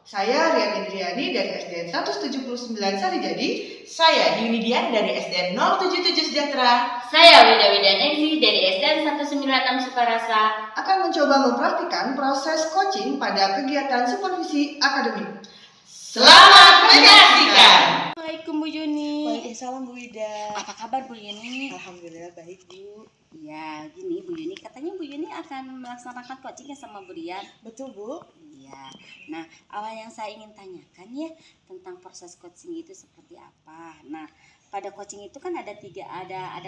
Saya Rian Indriani dari SDN 179 Sarijadi. Saya Yunidian dari SDN 077 Sejahtera. Saya Wida Widan Enzi dari SDN 196 Sukarasa. Akan mencoba mempraktikkan proses coaching pada kegiatan supervisi akademik. Selamat menyaksikan. Assalamualaikum Bu Yuni. Waalaikumsalam Bu Wida. Apa kabar Bu Yuni? Alhamdulillah baik Bu. Ya, gini Bu Yuni, katanya Bu Yuni akan melaksanakan coachingnya sama Bu Rian. Betul Bu. Iya. Nah, awal yang saya ingin tanyakan ya tentang proses coaching itu seperti apa. Nah, pada coaching itu kan ada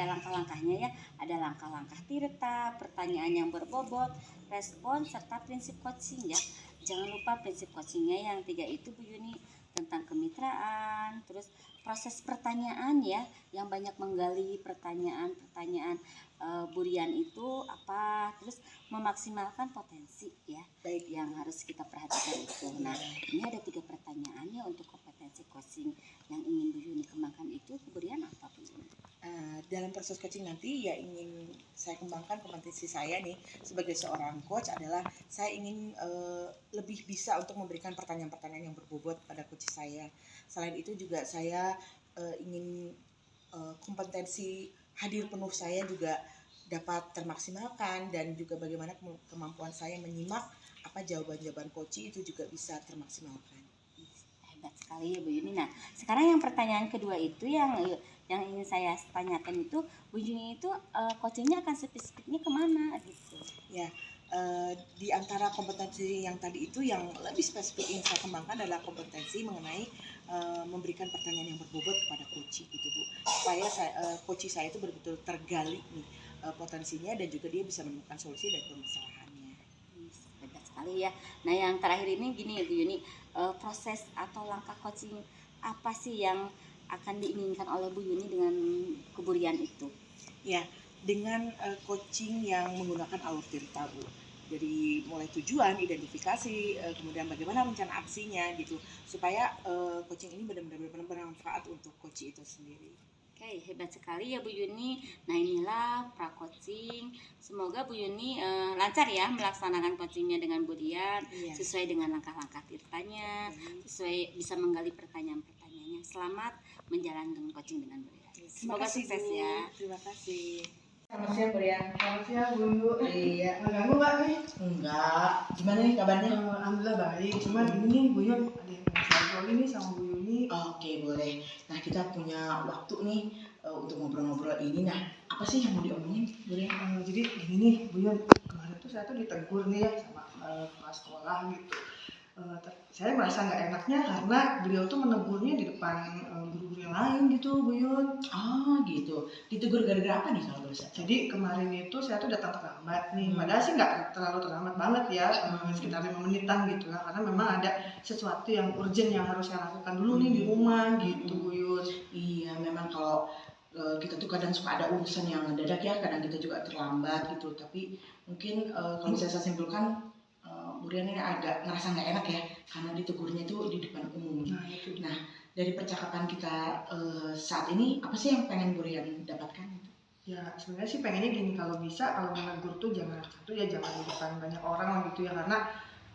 langkah-langkahnya ya. Ada langkah-langkah tirta, pertanyaan yang berbobot, respon serta prinsip coaching ya. Jangan lupa prinsip coachingnya yang 3 itu Bu Yuni, tentang kemitraan, terus proses pertanyaan ya, yang banyak menggali pertanyaan-pertanyaan burian itu apa, terus memaksimalkan potensi ya, baik yang harus kita perhatikan itu. Nah, ini ada 3 pertanyaan ya untuk kompetensi coaching yang ingin Bu Yuni kembangkan itu burian apa Bu Yuni? Dalam proses coaching nanti ya ingin saya kembangkan kompetensi saya nih sebagai seorang coach adalah saya ingin lebih bisa untuk memberikan pertanyaan-pertanyaan yang berbobot pada coach saya. Selain itu juga saya ingin kompetensi hadir penuh saya juga dapat termaksimalkan, dan juga bagaimana kemampuan saya menyimak apa jawaban-jawaban coach itu juga bisa termaksimalkan. Hebat sekali ya Bu Yuni. Nah, sekarang yang pertanyaan kedua itu yang ingin saya tanyakan itu, Bu Yuni itu coachingnya akan spesifiknya kemana gitu? Ya, di antara kompetensi yang tadi itu yang lebih spesifik yang saya kembangkan adalah kompetensi mengenai memberikan pertanyaan yang berbobot kepada coach gitu Bu, supaya coach saya itu betul-betul tergali nih potensinya, dan juga dia bisa menemukan solusi dari permasalahannya. Hebat sekali ya. Nah, yang terakhir ini gini ya Bu Yuni, proses atau langkah coaching apa sih yang akan diinginkan oleh Bu Yuni dengan keburian itu? Ya, dengan coaching yang menggunakan alur tirta Bu. Dari mulai tujuan, identifikasi, kemudian bagaimana rencana aksinya gitu, supaya coaching ini benar-benar bermanfaat untuk coach itu sendiri. Oke, hebat sekali ya Bu Yuni. Nah, inilah pra coaching. Semoga Bu Yuni lancar ya melaksanakan coachingnya dengan Bu Rian, sesuai dengan langkah-langkah tirtanya, sesuai bisa menggali pertanyaan-pertanyaannya. Selamat menjalankan coaching dengan Bu Rian. Semoga sukses Bu. ya. Terima kasih. Selamat siang Bu Rian. Selamat siang Bu. Iya. Mengganggu Mbak nih? Enggak. Gimana nih kabarnya? Alhamdulillah baik. Cuman ini nih Bu Yun ada yang mau saya ngobrol ini sama Bu Yuni. Oke, boleh. Nah, kita punya waktu nih untuk ngobrol-ngobrol ini. Nah, apa sih yang mau diomongin, Bu Rian? Jadi gini nih Bu Yun, kemarin tuh saya tuh ditegur nih ya sama kepala sekolah gitu. Saya merasa nggak enaknya karena beliau tuh menegurnya di depan guru-guru yang lain gitu Bu Yun. Oh gitu. Ditegur gara-gara apa nih kalau boleh? Jadi kemarin itu saya tuh datang terlambat nih. Padahal sih nggak terlalu terlambat banget ya, sekitar 5 menitan gitu lah. Karena memang ada sesuatu yang urgent yang harus saya lakukan dulu nih di rumah gitu Bu Yun. Iya, memang kalau kita tuh kadang suka ada urusan yang mendadak ya, kadang kita juga terlambat gitu. Tapi mungkin kalau bisa saya simpulkan, Bu Rian ini agak ngerasa nggak enak ya, karena ditegurnya itu di depan umum. Nah itu. Nah, dari percakapan kita saat ini, apa sih yang pengen Bu Rian dapatkan? Ya sebenarnya sih pengennya gini, kalau bisa kalau menegur tuh jangan di depan banyak orang gitu ya, karena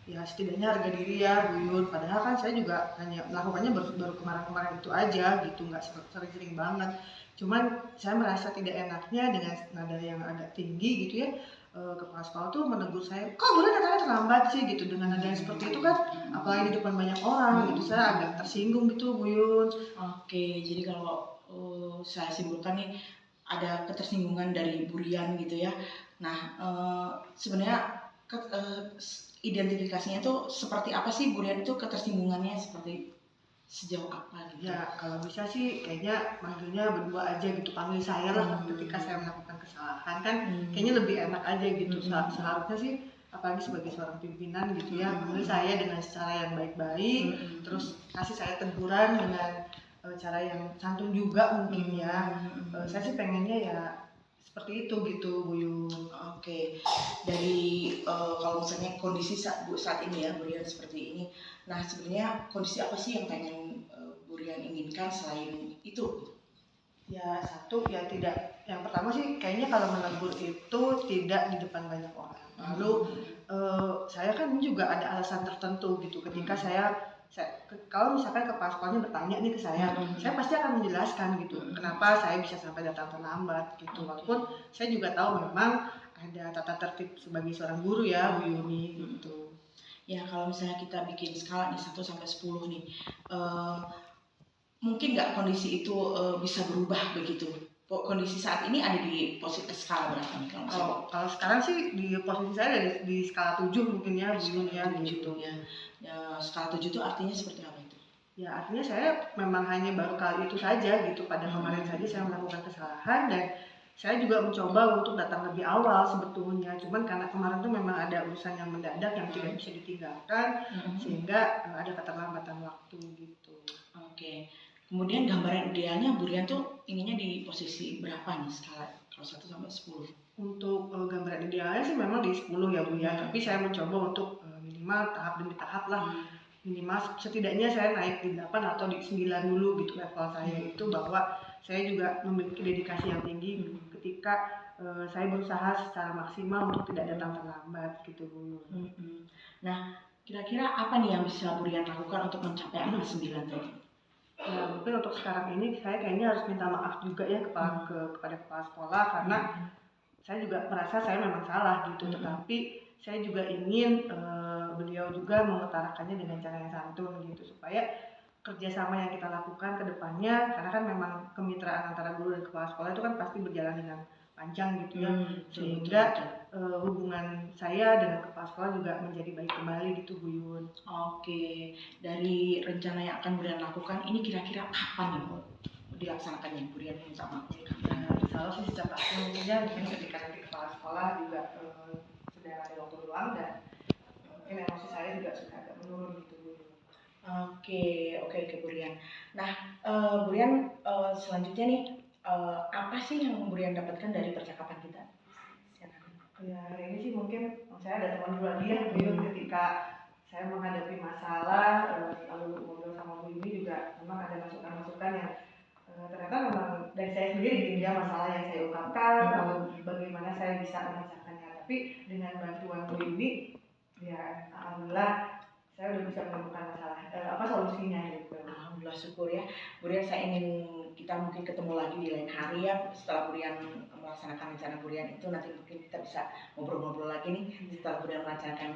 ya setidaknya harga diri ya Bu Yun. Padahal kan saya juga hanya melakukannya baru kemarin-kemarin itu aja gitu, nggak sering-sering banget. Cuman saya merasa tidak enaknya dengan nada yang agak tinggi gitu ya. Kepala sekolah tuh menegur saya, kok boleh datangnya terlambat sih gitu, dengan nada yang seperti itu kan, apalagi di depan banyak orang gitu. Saya agak tersinggung gitu Bu Yun. Oke, jadi kalau saya simpulkan nih, ada ketersinggungan dari Bu Rian gitu ya. Nah, sebenarnya identifikasinya tuh seperti apa sih Bu Rian itu, ketersinggungannya seperti sejauh apa gitu? Ya kalau bisa sih kayaknya manggilnya berdua aja gitu, panggil saya lah ketika saya melakukan kesalahan kan, kayaknya lebih enak aja gitu. Seharusnya sih apalagi sebagai seorang pimpinan gitu ya, panggil saya dengan cara yang baik-baik, terus kasih saya teguran dengan cara yang santun juga mungkin ya. Saya sih pengennya ya seperti itu gitu Bu Yun. Oke, dari kalau misalnya kondisi saat ini ya Bu Rian seperti ini. Nah, sebenarnya kondisi apa sih yang pengen Bu Rian inginkan selain itu? Ya satu ya tidak, yang pertama sih kayaknya kalau menegur itu tidak di depan banyak orang. Lalu saya kan juga ada alasan tertentu gitu ketika kalau misalkan kepala sekolahnya bertanya nih ke saya pasti akan menjelaskan gitu kenapa saya bisa sampai datang terlambat gitu. Walaupun saya juga tahu memang ada tata tertib sebagai seorang guru ya Bu Yuni gitu. Ya kalau misalnya kita bikin skala nih 1 sampai 10 nih, mungkin nggak kondisi itu bisa berubah begitu? Kondisi saat ini ada di posisi skala berapa nih kalau misalnya? Kalau sekarang sih di posisi saya di skala 7 mungkin ya Bu Yuni ya gitu. Ya, skala 7 itu artinya seperti apa itu? Ya artinya saya memang hanya baru kali itu saja gitu, pada kemarin saja saya melakukan kesalahan dan saya juga mencoba untuk datang lebih awal sebetulnya, cuman karena kemarin tuh memang ada urusan yang mendadak yang tidak bisa ditinggalkan sehingga ada keterlambatan waktu gitu. Oke. Kemudian gambaran idealnya Bu Rian tuh inginnya di posisi berapa nih skala kalau 1 sampai 10? Untuk gambaran idealnya sih memang di 10 ya Bu ya, tapi saya mencoba untuk minimal tahap demi tahap lah. Minimal setidaknya saya naik di 8 atau di 9 dulu gitu level saya itu, bahwa saya juga memiliki dedikasi yang tinggi ketika saya berusaha secara maksimal untuk tidak datang terlambat gitu Bu. Nah kira-kira apa nih yang bisa Bu Rian lakukan untuk mencapai angka 9 tadi? Ya mungkin untuk sekarang ini saya kayaknya harus minta maaf juga ya kepada kepala sekolah, karena saya juga merasa saya memang salah gitu, tetapi saya juga ingin beliau juga mengutarakannya dengan cara yang santun gitu, supaya kerjasama yang kita lakukan ke depannya, karena kan memang kemitraan antara guru dan kepala sekolah itu kan pasti berjalan dengan panjang gitu ya, sehingga hubungan saya dengan kepala sekolah juga menjadi baik kembali gitu Bu Yun. Oke, dari rencana yang akan Bu Rian lakukan ini kira-kira kapan nih Bu dilaksanakannya? Bu Rian minta maaf. Kalau sih secepatnya mungkin ketika nanti kepala sekolah juga sudah ada waktu luang dan mungkin emosi saya juga sudah agak menurun gitu Bu. Oke Bu Rian. Nah Bu Rian selanjutnya nih apa sih yang Bu Rian dapatkan dari percakapan kita? Ya hari ini sih mungkin saya ada teman lagi ya Bu Yun, ketika saya menghadapi masalah lalu ngobrol sama Bu Yuni juga memang ada masukan-masukan yang ternyata memang dari saya sendiri gitu ya, masalah yang saya ungkapkan lalu bagaimana saya bisa memecahkannya, tapi dengan bantuan Bu Yuni ya alhamdulillah saya udah bisa menemukan solusinya gitu. Alhamdulillah, syukur ya Bu Rian. Saya ingin kita mungkin ketemu lagi di lain hari ya, setelah Bu Rian melaksanakan rencana Bu Rian itu. Nanti mungkin kita bisa ngobrol-ngobrol lagi nih setelah Bu Rian melaksanakan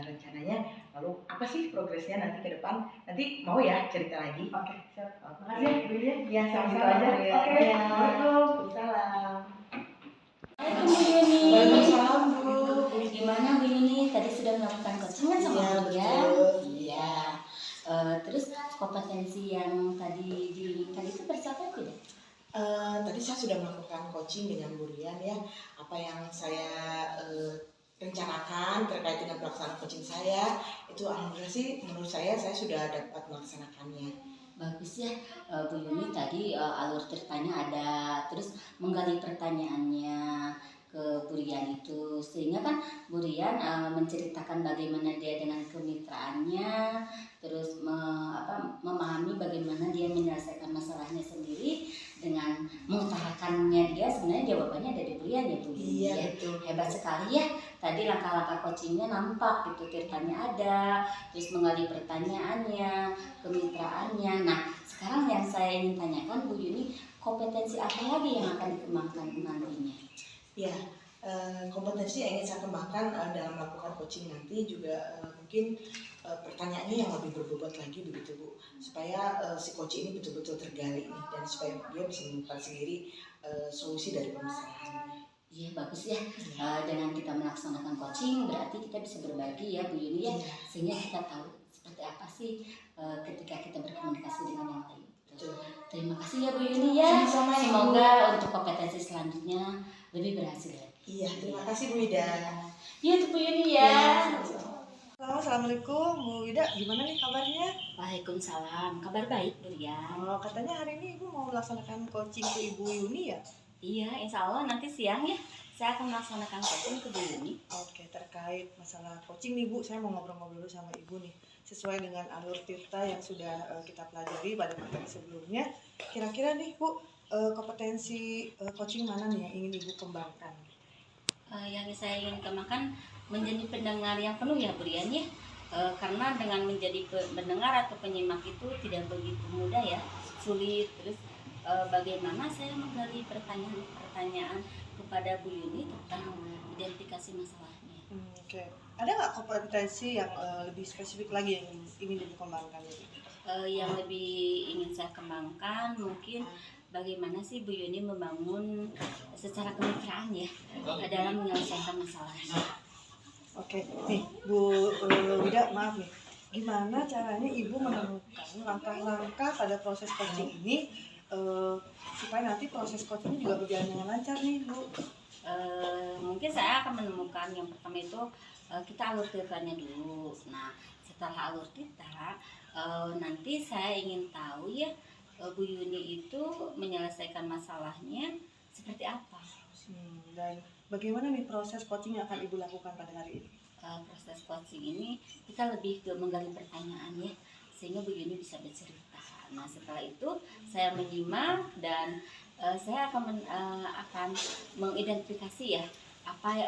rencananya, lalu apa sih progresnya nanti ke depan, nanti mau ya cerita lagi. Oke, siap. Makasih ya Bu Yuni ya, Sama gitu aja. Oke, Assalamualaikum. Salam. Assalamualaikum Bu Yuni. Waalaikumsalam Bu. Gimana Bu Yuni? Tadi sudah melakukan coachingan sama Bu Rian? Iya. Terus kompetensi yang tadi diinginkan itu tercapai tidak? Tadi saya sudah melakukan coaching dengan Bu Rian ya. Apa yang saya rencanakan terkait dengan pelaksanaan coaching saya itu alhamdulillah sih menurut saya sudah dapat melaksanakannya. Bagus ya Bu Yuni, tadi alur ceritanya ada, terus menggali pertanyaannya ke Bu Rian itu, sehingga kan Bu Rian menceritakan bagaimana dia dengan kemitraannya, terus memahami bagaimana dia menyelesaikan masalahnya sendiri dengan mengutarakannya. Dia sebenarnya jawabannya ada di Bu Rian ya Bu Yuni. Iya ya. betul. Hebat sekali ya, tadi langkah-langkah coachingnya nampak gitu, ceritanya ada, terus menggali pertanyaannya, kemitraannya. Nah sekarang yang saya ingin tanyakan Bu Yuni, kompetensi apa lagi yang akan dikembangkan nantinya? Ya, kompetensi yang ingin saya kembangkan dalam melakukan coaching nanti juga mungkin pertanyaannya yang lebih berbobot lagi begitu Bu, supaya si coach ini betul-betul tergali nih, dan supaya dia bisa menemukan sendiri solusi dari permasalahannya. Iya bagus ya. Dengan kita melaksanakan coaching berarti kita bisa berbagi ya Bu Yuni ya, sehingga kita tahu seperti apa sih ketika kita berkomunikasi dengan yang lain. Terima kasih ya Bu Yuni ya. Sama-sama, semoga untuk kompetensi selanjutnya lebih berhasil. Iya, terima kasih Bu Ida. Iya itu Bu Yuni ya. Assalamualaikum Bu Ida, gimana nih kabarnya? Waalaikumsalam, kabar baik Bu Rian. Katanya hari ini Ibu mau melaksanakan coaching ke Ibu Yuni ya? Iya, insya Allah nanti siang ya saya akan melaksanakan coaching ke Bu Yuni. Oke, terkait masalah coaching nih Bu, saya mau ngobrol-ngobrol dulu sama Ibu nih. Sesuai dengan alur tirta yang sudah kita pelajari pada materi sebelumnya, kira-kira nih Bu, kompetensi coaching mana nih yang ingin Ibu kembangkan? Yang saya ingin kembangkan menjadi pendengar yang penuh ya Brian ya. Karena dengan menjadi pendengar atau penyimak itu tidak begitu mudah ya, sulit. Terus bagaimana saya menggali pertanyaan kepada Bu Yuni tentang identifikasi masalahnya. Oke. Ada nggak kompetensi yang lebih spesifik lagi yang ingin dikembangkan? Yang lebih ingin saya kembangkan mungkin bagaimana sih Bu Yuni membangun secara kemitraan ya dalam menyelesaikan masalahnya. Oke, nih Bu Wida, maaf nih, gimana caranya Ibu menemukan langkah-langkah pada proses coaching ini supaya nanti proses coaching juga berjalan dengan lancar nih Bu? Mungkin saya akan menemukan yang pertama itu kita alur titranya dulu. Nah setelah alur titra nanti saya ingin tahu ya Bu Yuni itu menyelesaikan masalahnya seperti apa. Dan bagaimana nih proses coaching yang akan Ibu lakukan pada hari ini? Proses coaching ini kita lebih ke menggali pertanyaan ya, sehingga Bu Yuni bisa bercerita. Nah setelah itu saya menyimak dan saya akan mengidentifikasi ya apa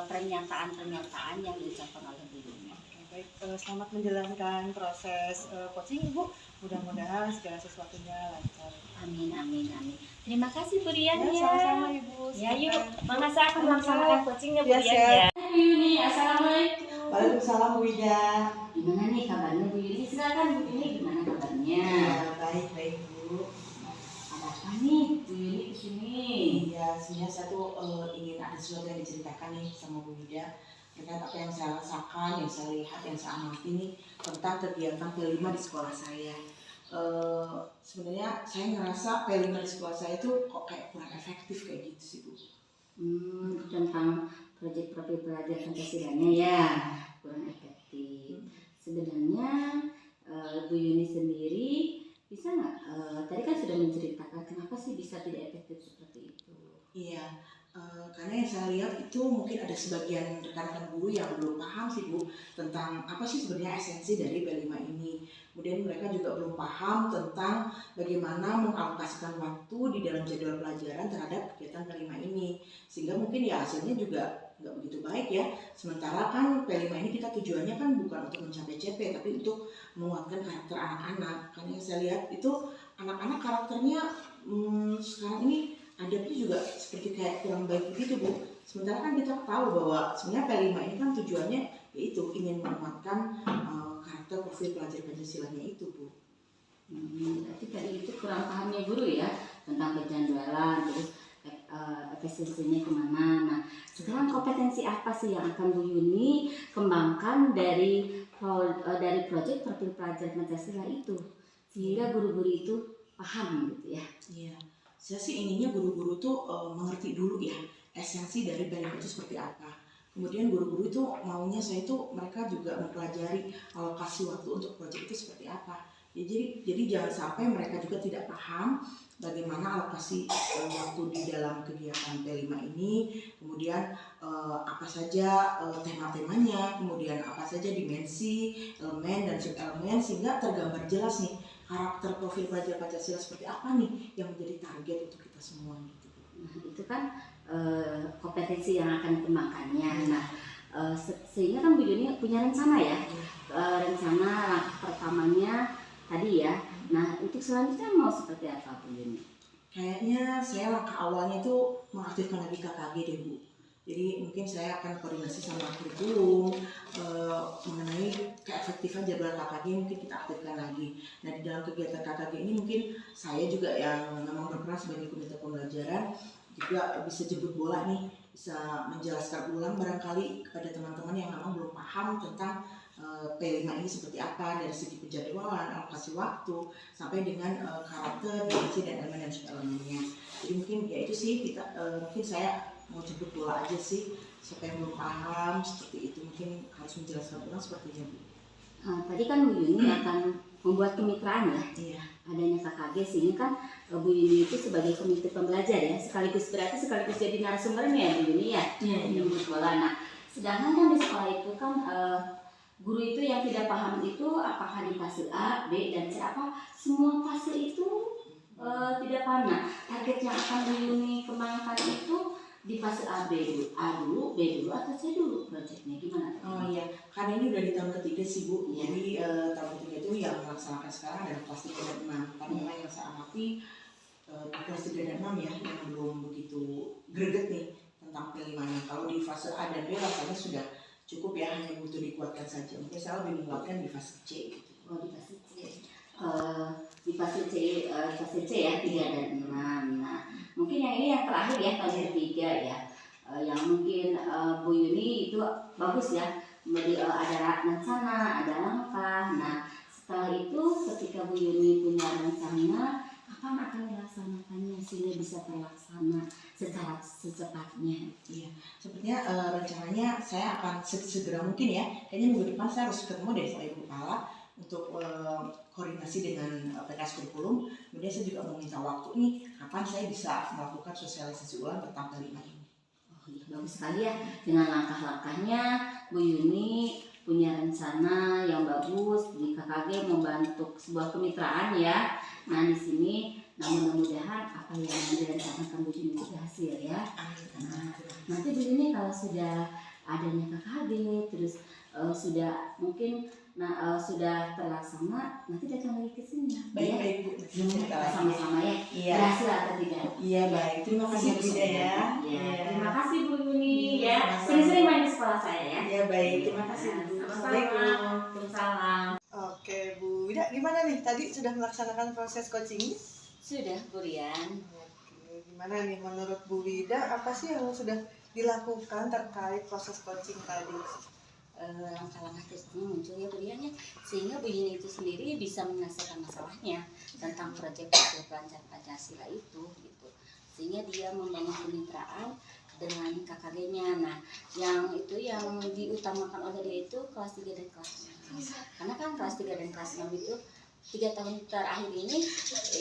pernyataan-pernyataan yang diucapkan oleh Bu Yuni. Baik, selamat menjalankan proses coaching Ibu. Mudah-mudahan segala sesuatunya lancar. Amin, amin, amin. Terima kasih Bu Rian ya. Sama-sama Ibu. Ya yuk, mangga akan melaksanakan coachingnya Bu Ya, Rian siap. ya. Bu Yuni, assalamualaikum. Waalaikumsalam Bu Wida. Gimana nih kabarnya Bu Yuni? Silakan Bu Yuni, gimana kabarnya? Baik Bu. Ada apa nih Bu Yuni kesini? Iya, sebenarnya saya tuh ingin ada sesuatu yang diceritakan nih sama Bu Wida terkait apa yang saya rasakan, yang saya lihat, yang saya amati nih tentang kegiatan P5 di sekolah saya. Sebenarnya saya ngerasa P5 di sekolah saya itu kok kayak kurang efektif kayak gitu sih Bu. Tentang proyek profil pelajar Pancasilanya ya kurang efektif. Sebenarnya Bu Yuni sendiri bisa nggak? Tadi kan sudah menceritakan kenapa sih bisa tidak efektif seperti itu. Iya, karena yang saya lihat itu mungkin ada sebagian rekan-rekan guru yang belum paham sih Bu tentang apa sih sebenarnya esensi dari P5 ini. Kemudian mereka juga belum paham tentang bagaimana mengalokasikan waktu di dalam jadwal pelajaran terhadap kegiatan P5 ini. Sehingga mungkin ya hasilnya juga nggak begitu baik ya. Sementara kan P5 ini kita tujuannya kan bukan untuk mencapai CP tapi untuk menguatkan karakter anak-anak. Karena yang saya lihat itu anak-anak karakternya sekarang ini adabnya juga seperti kayak kurang baik gitu Bu. Sementara kan kita tahu bahwa sebenarnya P5 ini kan tujuannya yaitu ingin menguatkan karakter profil pelajar Pancasilanya itu Bu. Berarti tadi itu kurang pahamnya guru ya tentang kejadwalan terus efisiensinya kemana. Nah sekarang kompetensi apa sih yang akan Bu Yuni kembangkan dari proyek profil pelajar Pancasila itu sehingga guru-guru itu paham gitu ya? Iya. Saya sih inginnya guru-guru tuh mengerti dulu ya esensi dari P5 itu seperti apa. Kemudian guru-guru itu maunya saya itu mereka juga mempelajari alokasi waktu untuk proyek itu seperti apa. Ya, jadi jangan sampai mereka juga tidak paham bagaimana alokasi waktu di dalam kegiatan P5 ini, kemudian apa saja tema-temanya, kemudian apa saja dimensi, elemen dan subelemen sehingga tergambar jelas nih karakter profil pelajar Pancasila seperti apa nih yang menjadi target untuk kita semua gitu. Nah, itu kan kompetensi yang akan dikembangkannya. Nah, sehingga kan Bu Yuni punya rencana ya. Rencana langkah pertamanya tadi ya. Nah, untuk selanjutnya mau seperti apa Bu Yuni? Kayaknya saya langkah awalnya itu mengaktifkan lagi KKG deh Bu. Jadi mungkin saya akan koordinasi sama kurikulum mengenai keefektifan jadwal KKG mungkin kita aktifkan lagi. Nah di dalam kegiatan KKG ini mungkin saya juga yang memang berperan sebagai komite pembelajaran juga bisa jemput bola nih, bisa menjelaskan ulang barangkali kepada teman-teman yang memang belum paham tentang P5 ini seperti apa dari segi penjadwalan, alokasi waktu sampai dengan karakter, dimensi dan elemen dan subelemennya. Jadi mungkin ya itu sih kita mungkin saya mau jemput bola aja sih siapa yang belum paham seperti itu mungkin harus menjelaskan ulang sepertinya Bu. Tadi kan Bu Yuni akan membuat kemitraan ya. Iya. Adanya KKG sini kan Bu Yuni itu sebagai komite pembelajar ya sekaligus jadi narasumbernya ya Bu Yuni ya. Iya. Di sekolah. Nah sedangkan kan di sekolah itu kan guru itu yang tidak paham itu apakah di fase A, B dan C apa semua fase itu tidak paham. Nah target yang akan Bu Yuni kembangkan itu di fase A dulu, B dulu atau C dulu proyeknya gimana? Oh iya, karena ini udah di tahun ketiga sih Bu. Iya. Jadi tahun ketiga itu yang melaksanakan sekarang adalah kelas 3 dan 6. Karena memang yang saya amati di kelas 3 dan 6 ya yang belum begitu greget nih tentang penerimaannya. Kalau di fase A dan B rasanya sudah cukup ya, hanya butuh dikuatkan saja. Mungkin saya lebih menguatkan di fase C gitu. Oh, di fase C. Di fase C ya 3 dan 6. Nah, mungkin yang ini yang terakhir ya tahun ketiga ya. Yang mungkin Bu Yuni itu bagus ya. Ada rencana, ada langkah. Nah, setelah itu ketika Bu Yuni punya rencana, kapan akan dilaksanakannya sehingga bisa terlaksana secara secepatnya? Iya, sepertinya rencananya saya akan segera mungkin ya. Kayaknya minggu depan saya harus ketemu deh sama Ibu Kepala untuk koordinasi dengan PKS kurikulum. Kemudian saya juga mau minta waktu nih kapan saya bisa melakukan sosialisasi ulang tentang kelima ini. Oh iya, bagus sekali ya dengan langkah-langkahnya Bu Yuni punya rencana yang bagus di KKG membentuk sebuah kemitraan ya. Nah di sini mudah-mudahan apa yang direncanakan Bu Yuni itu berhasil ya. Nah, nanti Bu Yuni kalau sudah adanya KKG terus sudah mungkin sudah terlaksana nanti datang lagi ke sini ya. Baik Bu, Sama-sama ya. Iya. Berhasil atau tidak? Iya baik, terima kasih Bu Ida ya. Ya, terima kasih Bu Yuni ya. Sama-sama. Sering-sering main di sekolah saya ya. Iya baik, terima kasih Bu. Assalamualaikum. Waalaikumsalam. Oke Bu Ida, gimana nih tadi sudah melaksanakan proses coaching? Sudah Bu Rian. Oke, gimana nih menurut Bu Ida apa sih yang sudah dilakukan terkait proses coaching tadi? Langkah-langkah tersebut muncul ya Bu Rian ya, sehingga Bu Yuni itu sendiri bisa menyelesaikan masalahnya tentang proyek pelajar Pancasila itu gitu, sehingga dia membangun kemitraan dengan KKG-nya. Nah, yang itu yang diutamakan oleh dia itu kelas 3 dan kelas 6. Karena kan kelas 3 dan kelas 6 itu 3 tahun terakhir ini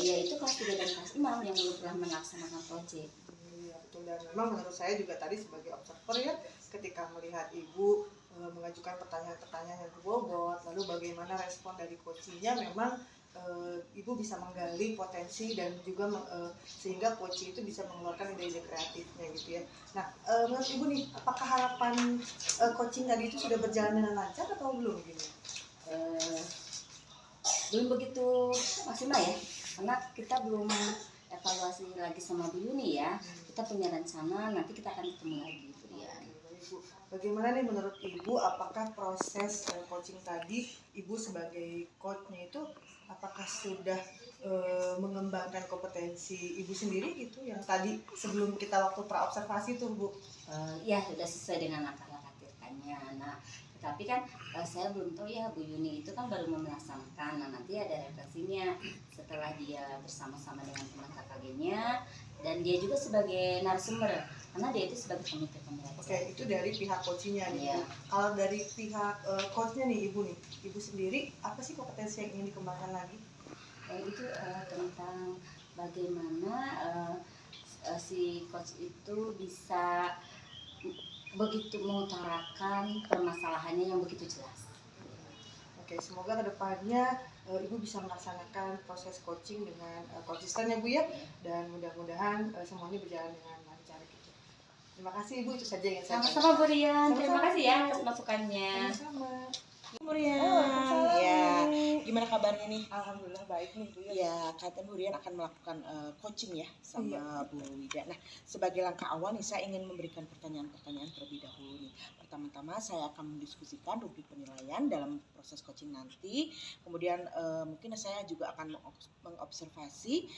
yaitu kelas 3 dan kelas 6 yang belum pernah melaksanakan proyek. Iya betul, dan memang menurut saya juga tadi sebagai observer ya, ketika melihat Ibu mengajukan pertanyaan-pertanyaan yang berbobot, lalu bagaimana respon dari coachingnya, memang Ibu bisa menggali potensi dan juga sehingga coaching itu bisa mengeluarkan ide-ide kreatifnya gitu ya. Nah, menurut Ibu nih, apakah harapan coaching tadi itu sudah berjalan dengan lancar atau belum gini? Belum begitu maksimal ya, karena kita belum evaluasi lagi sama Bu Yuni ya. Kita punya rencana, nanti kita akan ketemu lagi Bu Rian. Bagaimana nih menurut Ibu, apakah proses coaching tadi Ibu sebagai coachnya itu apakah sudah mengembangkan kompetensi Ibu sendiri gitu yang tadi sebelum kita waktu praobservasi tuh Bu? Ya sudah sesuai dengan langkah-langkah tirtanya. Nah, tetapi kan saya belum tahu ya Bu Yuni itu kan baru melaksanakan. Nah, nanti ada refleksinya setelah dia bersama-sama dengan teman KKG-nya dan dia juga sebagai narasumber karena dia itu sebagai pemimpin pembelajaran. Oke, itu dari pihak coachnya nih. Iya. Kalau dari pihak coachnya nih Ibu sendiri apa sih kompetensi yang ingin dikembangkan lagi? Itu tentang bagaimana si coach itu bisa begitu mengutarakan permasalahannya yang begitu jelas. Oke, semoga kedepannya Ibu bisa melaksanakan proses coaching dengan konsisten ya Bu ya, dan mudah-mudahan semuanya berjalan dengan lancar gitu. Terima kasih Ibu, itu saja yang saya Sama-sama Bu Rian, Sama-sama. terima kasih ya atas masukannya. Sama-sama. Murian, Waalaikumsalam. ya, gimana kabarnya nih? Alhamdulillah baik nih Bu ya. Ya, katanya Bu Rian akan melakukan coaching ya sama Bu Wida. Nah, sebagai langkah awal nih saya ingin memberikan pertanyaan-pertanyaan terlebih dahulu nih. Pertama-tama saya akan mendiskusikan rubrik penilaian dalam proses coaching nanti. Kemudian mungkin saya juga akan mengobservasi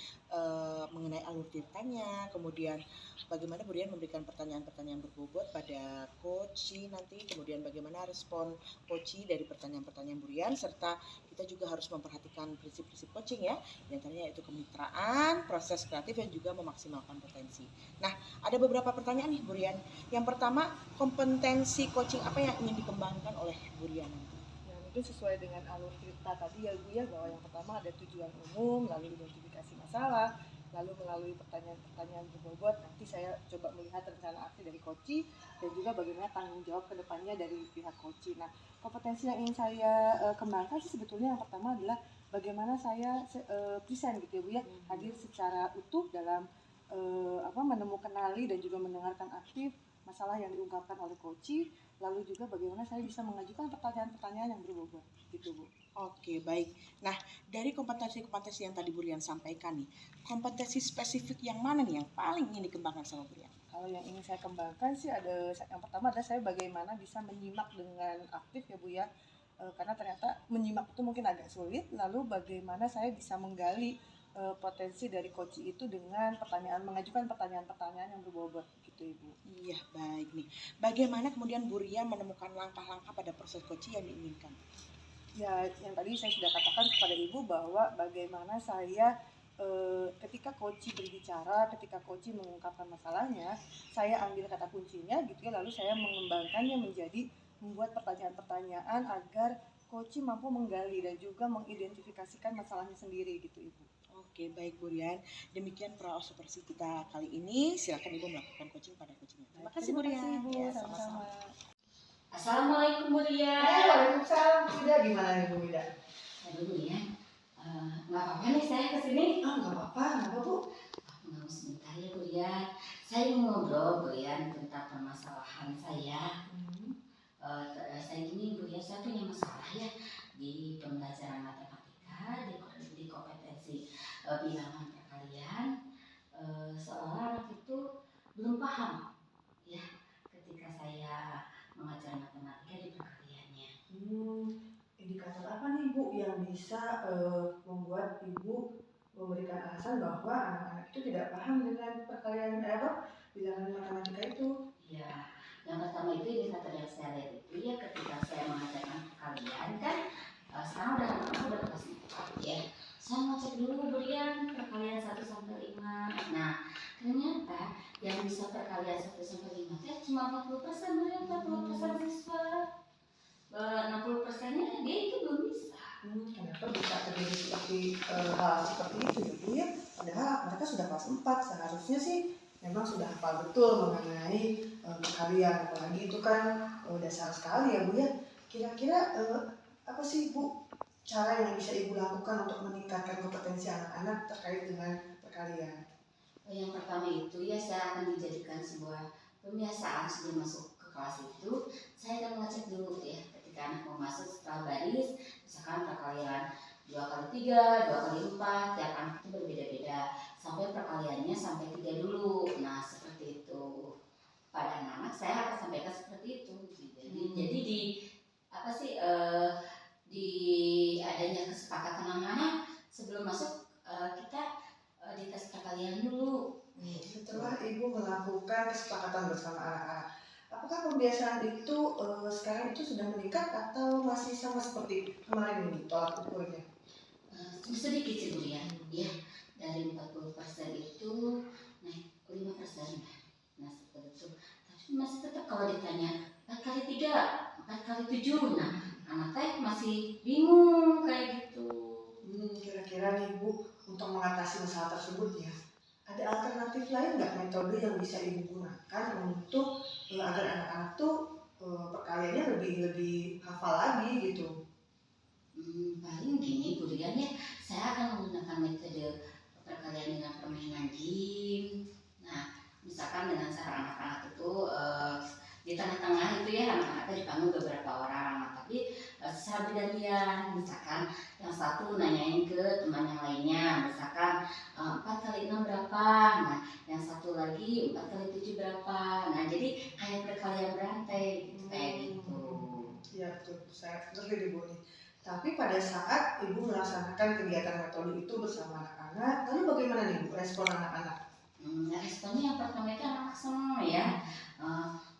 mengenai alur tirtanya. Kemudian bagaimana Bu Rian memberikan pertanyaan-pertanyaan berbobot pada coaching nanti. Kemudian bagaimana respon coaching dari pertanyaan-pertanyaan Bu Rian, serta kita juga harus memperhatikan prinsip-prinsip coaching ya, di antaranya yaitu kemitraan, proses kreatif, dan juga memaksimalkan potensi. Nah, ada beberapa pertanyaan nih Bu Rian. Yang pertama, kompetensi coaching apa yang ingin dikembangkan oleh Bu Rian nanti? Ya, mungkin sesuai dengan alur cerita tadi ya Bu ya, bahwa yang pertama ada tujuan umum, lalu identifikasi masalah, lalu melalui pertanyaan-pertanyaan berbobot nanti saya coba melihat rencana aksi dari coaching dan juga bagaimana tanggung jawab ke depannya dari pihak coaching. Nah, kompetensi yang ingin saya kembangkan sih sebetulnya yang pertama adalah bagaimana saya present gitu ya Bu ya, hadir secara utuh dalam menemukan dan juga mendengarkan aktif masalah yang diungkapkan oleh Koci, lalu juga bagaimana saya bisa mengajukan pertanyaan-pertanyaan yang berbobot gitu Bu. Oke, baik. Nah, dari kompetensi-kompetensi yang tadi Bu Rian sampaikan nih, kompetensi spesifik yang mana nih yang paling ingin dikembangkan sama Bu Rian? Kalau yang ingin saya kembangkan sih yang pertama adalah saya bagaimana bisa menyimak dengan aktif ya Bu ya. Karena ternyata menyimak itu mungkin agak sulit, lalu bagaimana saya bisa menggali potensi dari Koci itu dengan mengajukan pertanyaan-pertanyaan yang berbobot gitu Ibu. Iya, baik nih. Bagaimana kemudian Bu Rian menemukan langkah-langkah pada proses coaching yang diinginkan? Ya, yang tadi saya sudah katakan kepada Ibu bahwa bagaimana saya ketika Koci berbicara, ketika Koci mengungkapkan masalahnya, saya ambil kata kuncinya gitu ya, lalu saya mengembangkannya menjadi membuat pertanyaan-pertanyaan agar Koci mampu menggali dan juga mengidentifikasikan masalahnya sendiri gitu Ibu. Oke, baik Bu Rian. Demikian Praosupersi kita kali ini. Silakan Ibu melakukan coaching pada coachingnya. Terima kasih Bu Rian. Bu, Ya, sama-sama. Assalamualaikum Bu Rian. Waalaikumsalam. Tidak gimana nih Bu Ida? Aduh Bu Rian, nggak apa-apa nih saya kesini. Nggak apa-apa. Kenapa Bu? Aku nggak sebentar ya Bu Rian. Saya mau ngobrol Bu Rian tentang permasalahan saya. Saya gini Bu Rian, saya punya masalah ya di pembelajaran matematika, di kompetensi bilangan perkalian. Seolah anak itu belum paham ya ketika saya mengajar matematika di perkaliannya. Indikator apa nih Bu yang bisa membuat Ibu memberikan alasan bahwa anak-anak itu tidak paham dengan perkalian bilangan matematika itu? Ya, yang pertama itu indikator yang saya lihat itu ya ketika saya mengajarkan perkalian kan, sekarang udah kelas 4 ya. Saya mau cek dulu berian perkalian 1 sampai 5. Nah, ternyata yang bisa perkalian 1 sampai 5 itu cuma 40%, berian 40% siswa. 60%-nya dia itu belum bisa. Kenapa bisa terjadi hal seperti itu ya Bu ya? Padahal mereka sudah kelas 4, seharusnya sih memang sudah hafal betul mengenai perkalian, apalagi itu kan dasar sekali ya Bu ya. Kira-kira apa sih Bu cara yang bisa Ibu lakukan untuk meningkatkan kompetensi anak-anak terkait dengan perkalian? Yang pertama itu ya saya akan dijadikan sebuah pembiasaan sebelum masuk ke kelas itu. Saya akan mengecek dulu ya ketika anak mau masuk setelah baris, misalkan perkalian 2 kali 3, 2 kali 4, tiap anak itu berbeda-beda. Sampai perkaliannya sampai 3 dulu. Nah seperti itu. Pada anak-anak saya akan sampaikan seperti itu. Jadi di apa sih di adanya kesepakatan anak-anak sebelum masuk kita dites perkalian dulu. Setelah Ibu melakukan kesepakatan bersama anak-anak, apakah pembiasaan itu sekarang itu sudah meningkat atau masih sama seperti kemarin ini tolak ukurnya? Sedikit sih Bu ya, dari 40% itu naik 5%. Nah seperti itu. Tapi masih tetap kalau ditanya 4 kali 3, 4 kali 7, nah anak saya masih bingung kayak gitu. Kira-kira nih Bu, untuk mengatasi masalah tersebut ya, ada alternatif lain nggak metode yang bisa Ibu gunakan untuk agar anak-anak tuh perkaliannya lebih hafal lagi gitu? Paling gini Bu Rian ya, saya akan menggunakan metode perkalian dengan permainan game. Nah, misalkan dengan cara anak-anak itu di tengah-tengah itu ya anak-anaknya dipanggil beberapa orang, tapi secara bergantian. Misalkan yang satu nanyain ke teman yang lainnya, misalkan 4 kali 6 berapa, nah yang satu lagi 4 kali 7 berapa. Nah jadi kayak perkalian berantai gitu, kayak gitu. Ya betul, saya ngerti Bu nih. Tapi pada saat Ibu melaksanakan kegiatan metode itu bersama anak-anak, lalu bagaimana nih Bu respon anak-anak? Responnya yang pertama itu anak senang ya.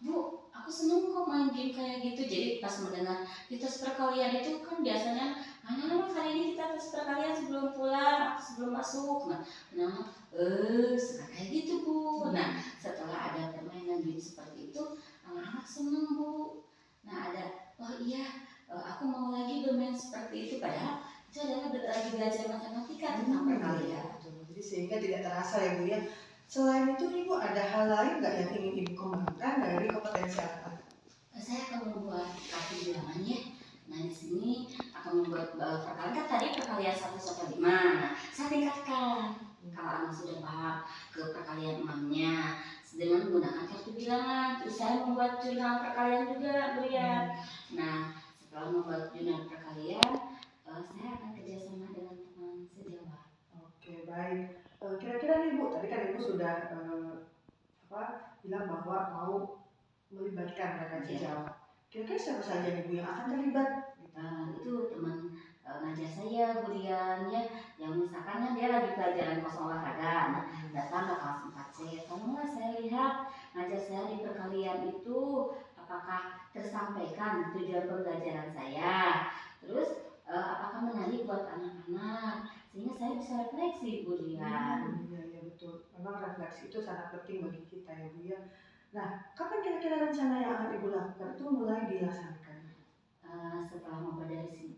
Bu, aku seneng kok main game kayak gitu. Jadi pas mendengar di tes perkalian itu kan biasanya anak-anak kali ini kita tes perkalian sebelum pulang atau sebelum masuk. Nah, anak-anak suka kayak gitu Bu. Nah, setelah ada permainan game seperti itu, anak-anak seneng Bu. Nah, ada oh iya, aku mau lagi bermain seperti itu, padahal itu adalah lagi belajar matematika tentang perkalian. Jadi sehingga tidak terasa ya Bu ya. Selain itu Ibu ada hal lain nggak yang ingin Ibu kembangkan dari kompetensi anak-anak? Saya akan membuat kartu bilangan ya. Nah di sini akan membuat perkalian kan tadi perkalian 1 sampai 5. Nah saya tingkatkan. Kalau anak sudah paham ke perkalian uangnya dengan menggunakan kartu bilangan, terus saya membuat jurnal perkalian juga, Brian. Nah, setelah membuat jurnal perkalian, saya akan kerjasama dengan teman sejawat. Oke, baik. Kira-kira nih Bu, tadi kan Ibu sudah bilang bahwa mau melibatkan mereka sejawat. Kira-kira siapa saja nih Bu yang akan terlibat? Itu teman ngajar saya, Brian, ya, yang misalkan dia lagi pelajaran kos olahraga, nah, datang ke kelas 4C. Kalau saya lihat ngajar saya di perkalian itu apakah tersampaikan tujuan pembelajaran saya, terus apakah menarik buat anak-anak, sehingga saya bisa refleksi, Brian. Iya betul. Memang refleksi itu sangat penting bagi kita ya Bu ya. Nah, kapan kira-kira rencana yang akan Ibu lakukan itu mulai dilaksanakan? Setelah ngobrol dari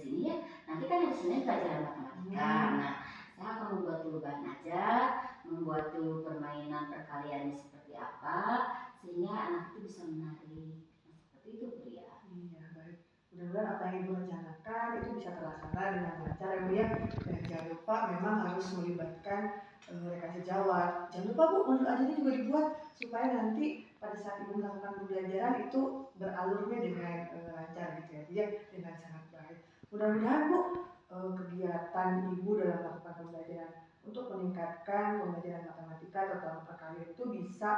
sini ya, nanti kan hari Senin pelajaran matematika. Nah, saya akan membuat dulu bahan ajar, membuat dulu permainan perkaliannya seperti apa, sehingga anak itu bisa menarik. Nah, seperti itu, Bu ya. Iya, baik. Mudah-mudahan apa yang Ibu rencanakan itu bisa terlaksana dengan lancar ya Bu ya. Dan jangan lupa memang harus melibatkan rekan sejawat. Jangan lupa Bu, modul ajarnya juga dibuat supaya nanti pada saat Ibu melakukan pembelajaran itu beralurnya dengan lancar gitu ya Bu ya, dengan sangat baik. Mudah-mudahan Bu, kegiatan Ibu dalam melakukan pembelajaran untuk meningkatkan pembelajaran matematika terutama perkalian itu bisa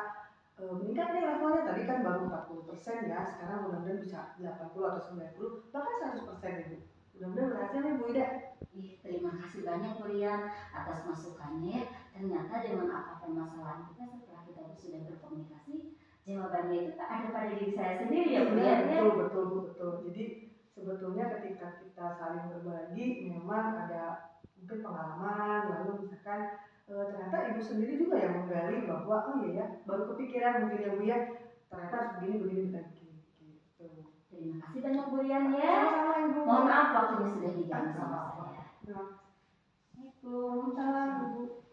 meningkat nih levelnya. Tadi kan baru 40% ya, sekarang mudah-mudahan bisa 80 atau 90 bahkan 100% ya Bu. Mudah-mudahan berhasil nih Bu Ida. Terima kasih banyak, Brian, atas masukannya. Ternyata dengan apa permasalahan kita setelah kita sudah berkomunikasi, jawabannya itu ada pada diri saya sendiri ya, Brian. Betul Bu, betul. Jadi sebetulnya ketika kita saling berbagi memang ada mungkin pengalaman, lalu misalkan ternyata Ibu sendiri juga yang menggali bahwa oh iya ya, baru kepikiran mungkin ya Bu ya, ternyata harus begini dan begini gitu. Terima kasih banyak, Brian ya. Sama-sama Ibu. Mohon maaf waktunya sudah diganti sama saya. Waalaikumsalam Ibu.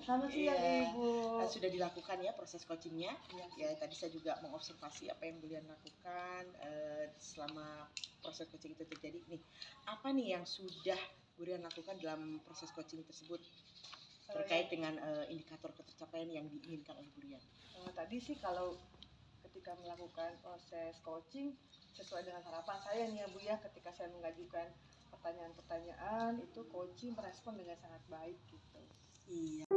Selamat siang Ibu. Sudah dilakukan ya proses coachingnya. Ya tadi saya juga mengobservasi apa yang beliau lakukan selama proses coaching itu terjadi. Nih, apa nih yang sudah beliau lakukan dalam proses coaching tersebut terkait dengan indikator ketercapaian yang diinginkan oleh beliau? Tadi sih kalau ketika melakukan proses coaching sesuai dengan harapan saya nih ya Bu ya, ketika saya mengajukan pertanyaan-pertanyaan itu coaching merespon dengan sangat baik gitu. Iya.